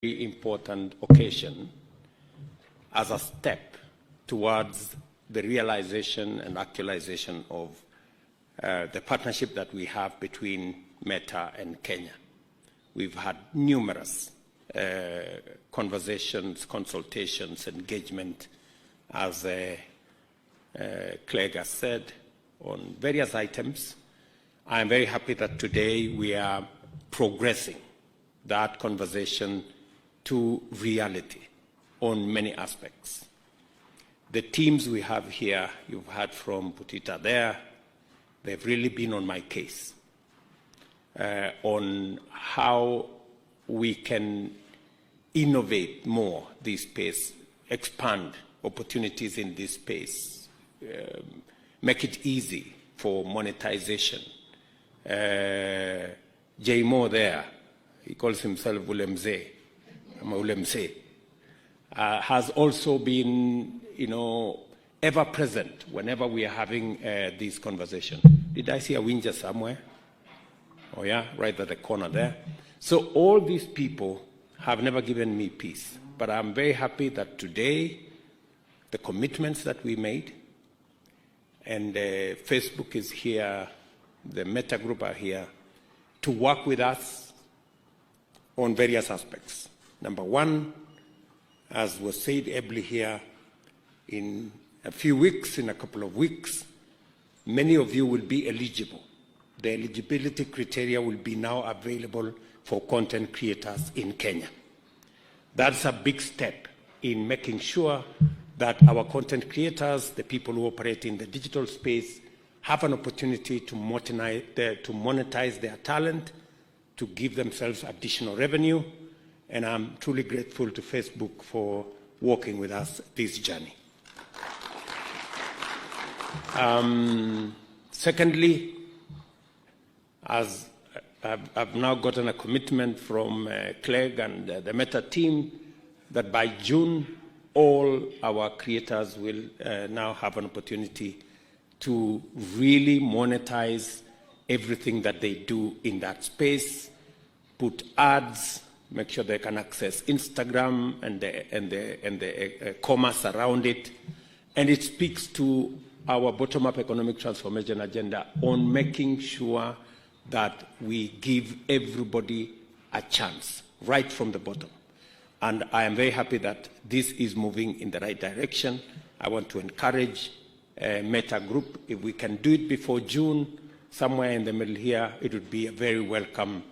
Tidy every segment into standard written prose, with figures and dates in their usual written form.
important occasion as a step towards the realization and actualization of the partnership that we have between Meta and Kenya. We've had numerous conversations, consultations, engagement, as Clegg has said, on various items. I'm very happy that today we are progressing that conversation to reality on many aspects. The teams we have here, you've heard from Putita there, they've really been on my case on how we can innovate more this space, expand opportunities in this space, make it easy for monetization. Jay Moore there, he calls himself Ulemze, has also been, ever present whenever we are having this conversation. Did I see a Winja somewhere? Oh yeah, right at the corner there. So all these people have never given me peace, but I'm very happy that today the commitments that we made, and Facebook is here, the Meta Group are here to work with us on various aspects. Number one, as was said ably here, in a few weeks, in a couple of weeks, many of you will be eligible. The eligibility criteria will be now available for content creators in Kenya. That's a big step in making sure that our content creators, the people who operate in the digital space, have an opportunity to monetize their talent, to give themselves additional revenue. And I'm truly grateful to Facebook for working with us this journey. Secondly, as I've now gotten a commitment from Clegg and the Meta team that by June, all our creators will now have an opportunity to really monetize everything that they do in that space, put ads, make sure they can access Instagram and the commerce around it. And it speaks to our bottom-up economic transformation agenda on making sure that we give everybody a chance right from the bottom. And I am very happy that this is moving in the right direction. I want to encourage Meta Group, if we can do it before June, somewhere in the middle here, it would be a very welcome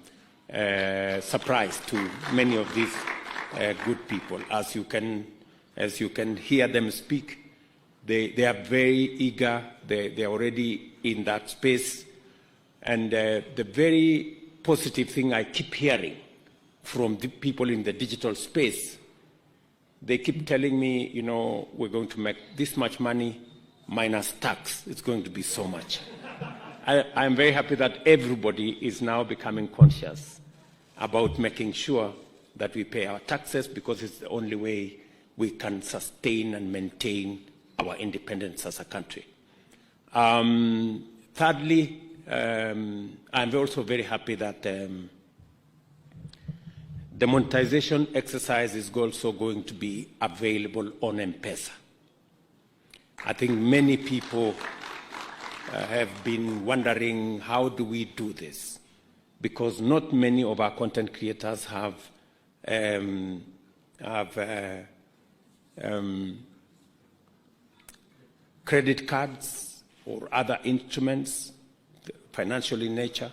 surprise to many of these good people. As you can hear them speak, they are very eager. They are already in that space. And the very positive thing I keep hearing from the people in the digital space, they keep telling me, we're going to make this much money minus tax. It's going to be so much. I'm very happy that everybody is now becoming conscious about making sure that we pay our taxes, because it's the only way we can sustain and maintain our independence as a country. Thirdly, I'm also very happy that the monetization exercise is also going to be available on M-Pesa. I think many people have been wondering, how do we do this? Because not many of our content creators have credit cards or other instruments, financial in nature.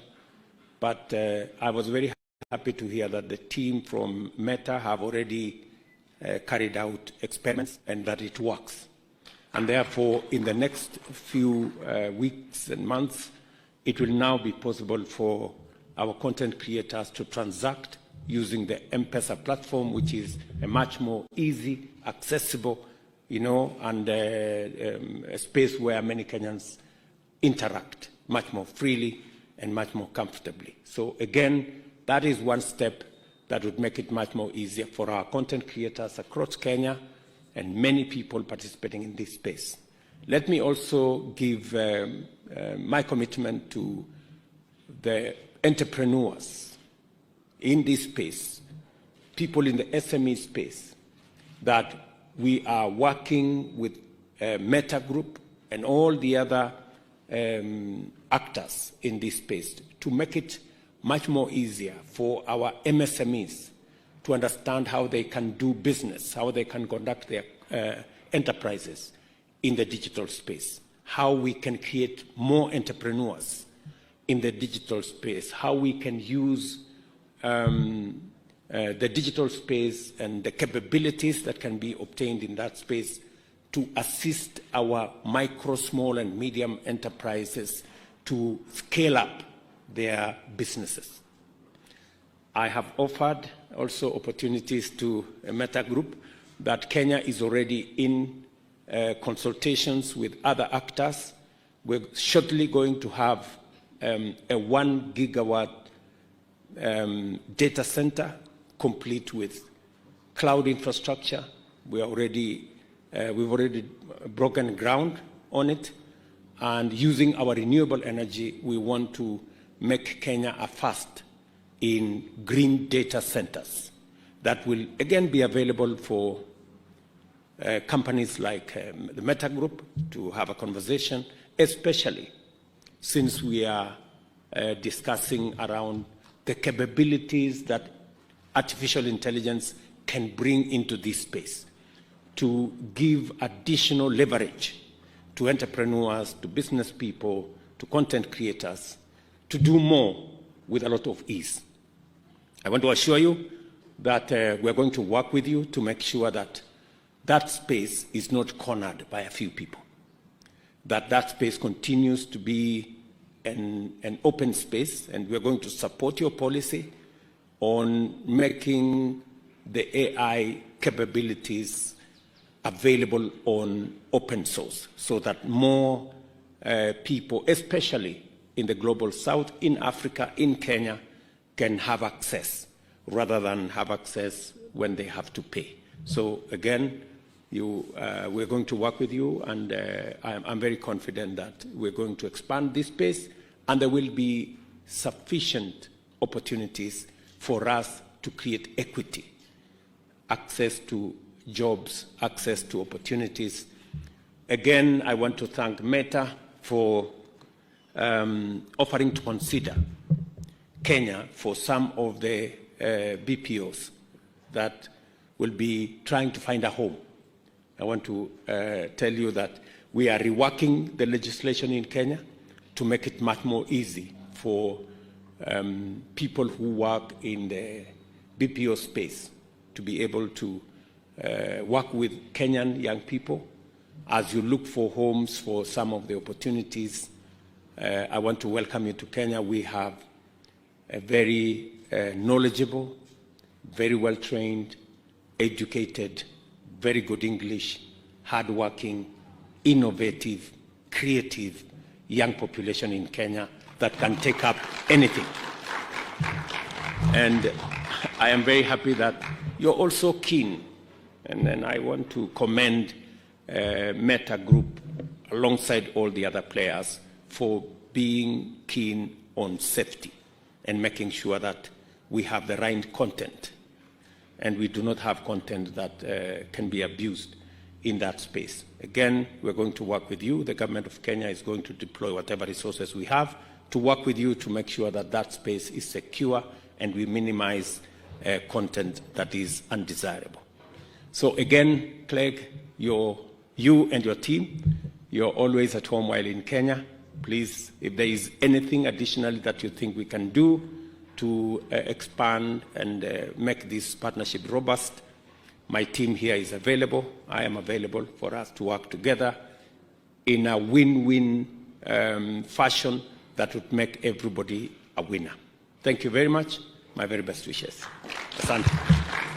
But I was very happy to hear that the team from Meta have already carried out experiments and that it works. And therefore, in the next few weeks and months, it will now be possible for our content creators to transact using the M-Pesa platform, which is a much more easy, accessible, and a space where many Kenyans interact much more freely and much more comfortably. So again, that is one step that would make it much more easier for our content creators across Kenya and many people participating in this space. Let me also give my commitment to the entrepreneurs in this space people in the SME space that we are working with Meta Group and all the other actors in this space to make it much more easier for our MSMEs to understand how they can do business, how they can conduct their enterprises in the digital space, how we can create more entrepreneurs in the digital space, how we can use the digital space and the capabilities that can be obtained in that space to assist our micro, small, and medium enterprises to scale up their businesses. I have offered also opportunities to a Meta Group that Kenya is already in consultations with other actors. We're shortly going to have a 1 gigawatt data center complete with cloud infrastructure. We've already broken ground on it, and using our renewable energy, we want to make Kenya a first in green data centers that will again be available for companies like the Meta Group to have a conversation, especially since we are discussing around the capabilities that artificial intelligence can bring into this space to give additional leverage to entrepreneurs, to business people, to content creators, to do more with a lot of ease. I want to assure you that we're going to work with you to make sure that that space is not cornered by a few people, that that space continues to be an open space, and we're going to support your policy on making the AI capabilities available on open source so that more people, especially in the global south, in Africa, in Kenya, can have access rather than have access when they have to pay. So again, we're going to work with you, and I'm very confident that we're going to expand this space, and there will be sufficient opportunities for us to create equity, access to jobs, access to opportunities. Again, I want to thank Meta for offering to consider Kenya for some of the BPOs that will be trying to find a home. I want to tell you that we are reworking the legislation in Kenya to make it much more easy for people who work in the BPO space to be able to work with Kenyan young people. As you look for homes for some of the opportunities, I want to welcome you to Kenya. We have a very knowledgeable, very well-trained, educated, very good English, hardworking, innovative, creative young population in Kenya that can take up anything. And I am very happy that you're also keen, and then I want to commend Meta Group alongside all the other players for being keen on safety and making sure that we have the right content and we do not have content that can be abused in that space. Again, we're going to work with you. The government of Kenya is going to deploy whatever resources we have to work with you to make sure that that space is secure and we minimize content that is undesirable. So again, Clegg, you and your team, you're always at home while in Kenya. Please, if there is anything additional that you think we can do to expand and make this partnership robust, my team here is available. I am available for us to work together in a win-win fashion that would make everybody a winner. Thank you very much. My very best wishes. Asante.